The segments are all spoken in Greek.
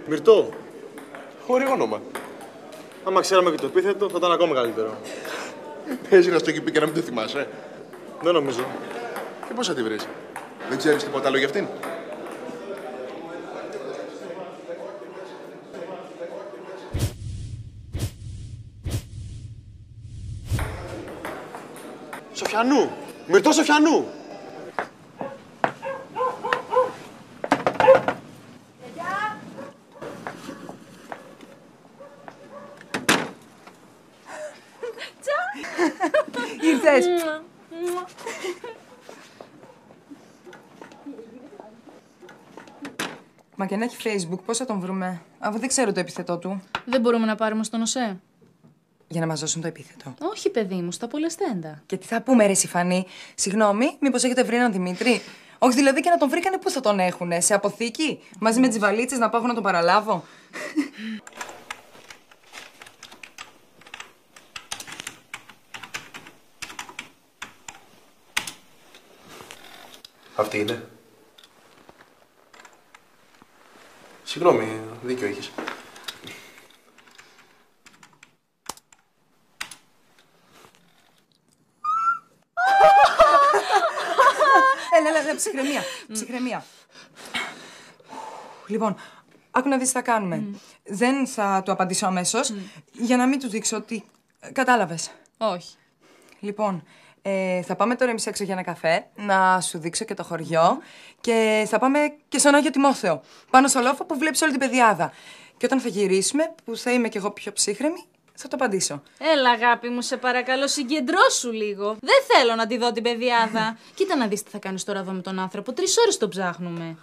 Μυρτώ. Ωραίο όνομα. Άμα ξέραμε και το επίθετο, θα ήταν ακόμα καλύτερο. Παίζει να στο έχει πει και να μην το θυμάσαι. Δεν νομίζω. Και πώς θα τη βρεις? Δεν ξέρεις τίποτα άλλο για αυτήν? Σοφιανού! Μυρτώ Σοφιανού! Ήρθες. Μα και να έχει Facebook, πώς θα τον βρούμε, αφού δεν ξέρω το επίθετό του. Δεν μπορούμε να πάρουμε στον ΟΣΕ. Για να μας δώσουν το επίθετο. Όχι, παιδί μου, στα πολεστέντα. Και τι θα πούμε, ρε Φανή. Συγγνώμη, μήπως έχετε βρει έναν Δημήτρη? Όχι, δηλαδή και να τον βρήκανε, πού θα τον έχουνε, σε αποθήκη, μαζί με τις βαλίτσες να πάω να τον παραλάβω. Αυτή είναι. Συγγνώμη, δίκιο έχεις. Έλα, ψυχραιμία. Ψυχραιμία. Λοιπόν, άκου να δεις τι θα κάνουμε. Δεν θα του απαντήσω αμέσως, για να μην του δείξω ότι... Κατάλαβες. Όχι. Λοιπόν, θα πάμε τώρα εμείς έξω για ένα καφέ, να σου δείξω και το χωριό και θα πάμε και στον Άγιο Τιμόθεο, πάνω στο λόφο που βλέπεις όλη την πεδιάδα. Και όταν θα γυρίσουμε, που θα είμαι κι εγώ πιο ψύχρεμη, θα το απαντήσω. Έλα, αγάπη μου, σε παρακαλώ, συγκεντρώσου λίγο. Δεν θέλω να τη δω την πεδιάδα. Κοίτα να δεις τι θα κάνεις τώρα εδώ με τον άνθρωπο. 3 ώρες το ψάχνουμε.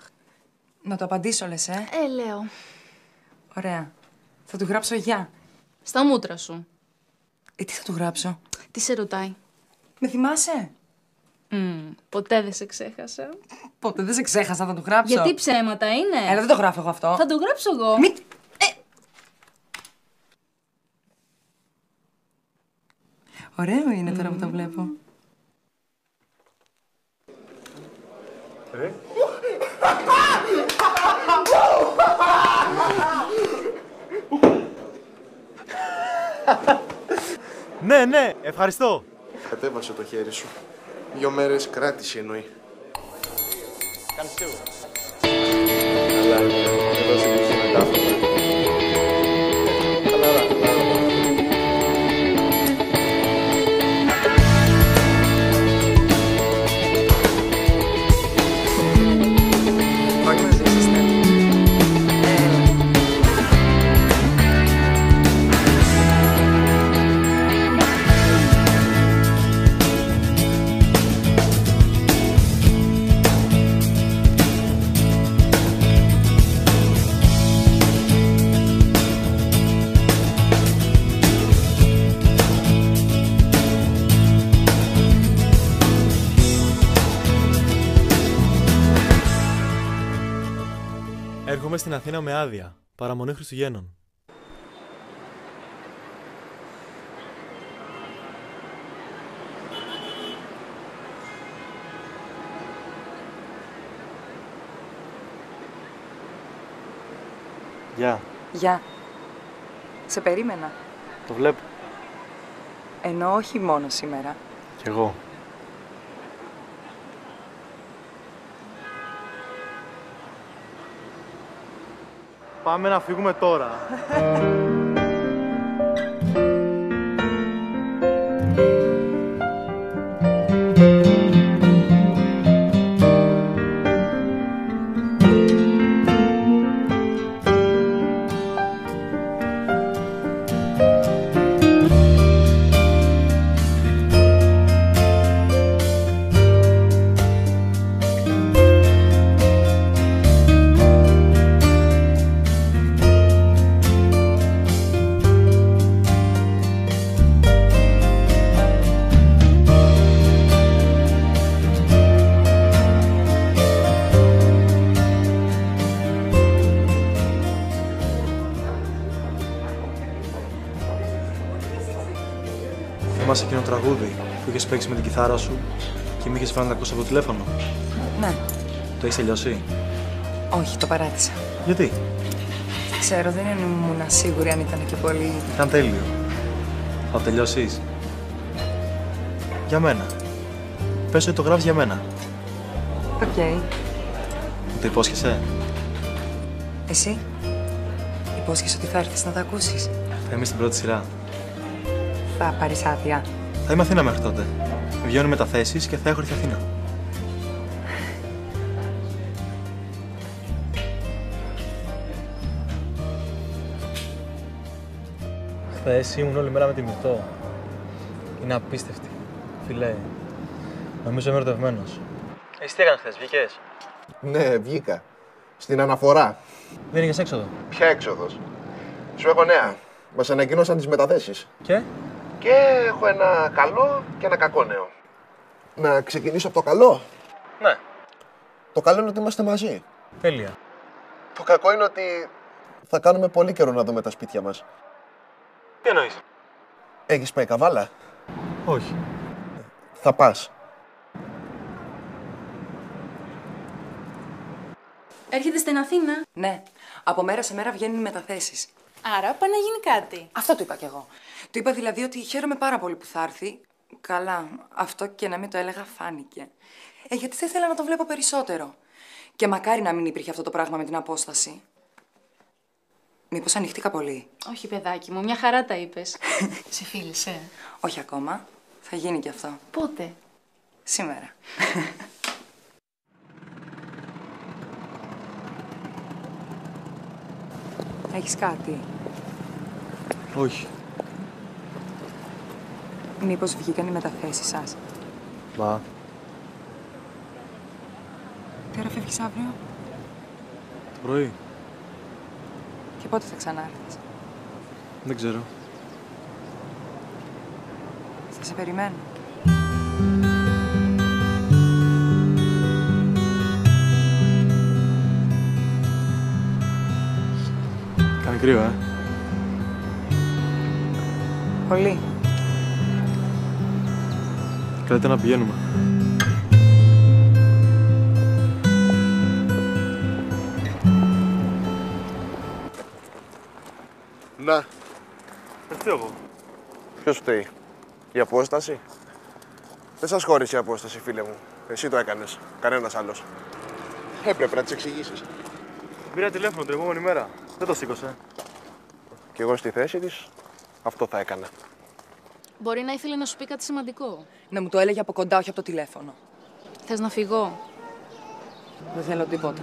Να το απαντήσω, λες, Λέω. Ωραία. Θα του γράψω γεια. Στα μούτρα σου. Τι θα του γράψω? Τι σε ρωτάει? Με θυμάσαι? Ποτέ δεν σε ξέχασα. Ποτέ δεν σε ξέχασα, θα του γράψω. Γιατί ψέματα είναι? Έλα, δεν το γράφω εγώ αυτό. Θα το γράψω εγώ. Μη... Ωραίο είναι τώρα που το βλέπω. Ναι, ευχαριστώ. Κατέβασε το χέρι σου. 2 μέρες κράτηση εννοεί. Κάνεις σίγουρα. Αλλά εδώ στην πηγή μετάφραση. Χαλαρά. Όλοι μαζί είσαστε. Έρχομαι στην Αθήνα με άδεια. Παραμονή Χριστουγέννων. Γεια. Γεια. Σε περίμενα. Το βλέπω. Ενώ όχι μόνο σήμερα. Κι εγώ. Πάμε να φύγουμε τώρα. Θυμάσαι εκείνο το τραγούδι που είχες παίξει με την κιθάρα σου και με είχες φάνει να ακούσω από το τηλέφωνο? Ναι. Το έχεις τελειώσει? Όχι, το παράτησα. Γιατί? Δεν ξέρω, δεν ήμουν σίγουρη αν ήταν και πολύ. Ήταν τέλειο. Θα τελειώσεις. Για μένα. Πες ότι το γράφεις για μένα. Οκ. Μου το υπόσχεσαι? Εσύ, υπόσχεσαι ότι θα έρθεις να τα ακούσεις. Θα είμαι στην πρώτη σειρά. Θα πάρεις άδεια. Θα είμαι Αθήνα μέχρι τότε. Βγαίνω μεταθέσεις και θα έχω έρθει Αθήνα. Χθες ήμουν όλη μέρα με τη Μυρτώ. Είναι απίστευτη. Φιλέ. Νομίζω είμαι ερωτευμένος. Εσύ τι έκανες χθες, βγήκες? Ναι, βγήκα. Στην αναφορά. Δεν είχες έξοδο. Ποια έξοδος? Σου έχω νέα. Μας ανακοίνωσαν τις μεταθέσεις. Και? Και έχω ένα καλό και ένα κακό νέο. Να ξεκινήσω από το καλό. Ναι. Το καλό είναι ότι είμαστε μαζί. Τέλεια. Το κακό είναι ότι θα κάνουμε πολύ καιρό να δούμε τα σπίτια μας. Τι εννοείς? Έχεις πάει Καβάλα? Όχι. Θα πας. Έρχεται στην Αθήνα. Ναι, από μέρα σε μέρα βγαίνουν οι μεταθέσεις. Άρα πάει να γίνει κάτι. Αυτό του είπα κι εγώ. Του είπα δηλαδή ότι χαίρομαι πάρα πολύ που θα έρθει. Καλά, αυτό και να μην το έλεγα φάνηκε. Γιατί θα ήθελα να το βλέπω περισσότερο. Και μακάρι να μην υπήρχε αυτό το πράγμα με την απόσταση. Μήπως ανοιχτήκα πολύ? Όχι, παιδάκι μου, μια χαρά τα είπες. Σε φίλησε? Όχι ακόμα. Θα γίνει κι αυτό. Πότε? Σήμερα. Έχεις κάτι? Όχι. Μήπως βγήκαν οι μεταθέσεις σας? Μα. Τι ώρα φεύγεις αύριο? Το πρωί. Και πότε θα ξανάρθεις? Δεν ξέρω. Θα σε περιμένω. Κάνει κρύο, Πολύ. Κρατήστε να πηγαίνουμε. Να. Τι εγώ. Ποιος φταίει? Η απόσταση? Δεν σας χώρισε η απόσταση, φίλε μου. Εσύ το έκανες. Κανένας άλλος. Έπρεπε να τις εξηγήσεις. Πήρα τηλέφωνο την επόμενη μέρα. Δεν το σήκωσε. Κι εγώ στη θέση της, αυτό θα έκανα. Μπορεί να ήθελε να σου πει κάτι σημαντικό. Να μου το έλεγε από κοντά, όχι από το τηλέφωνο. Θες να φύγω? Δεν θέλω τίποτα.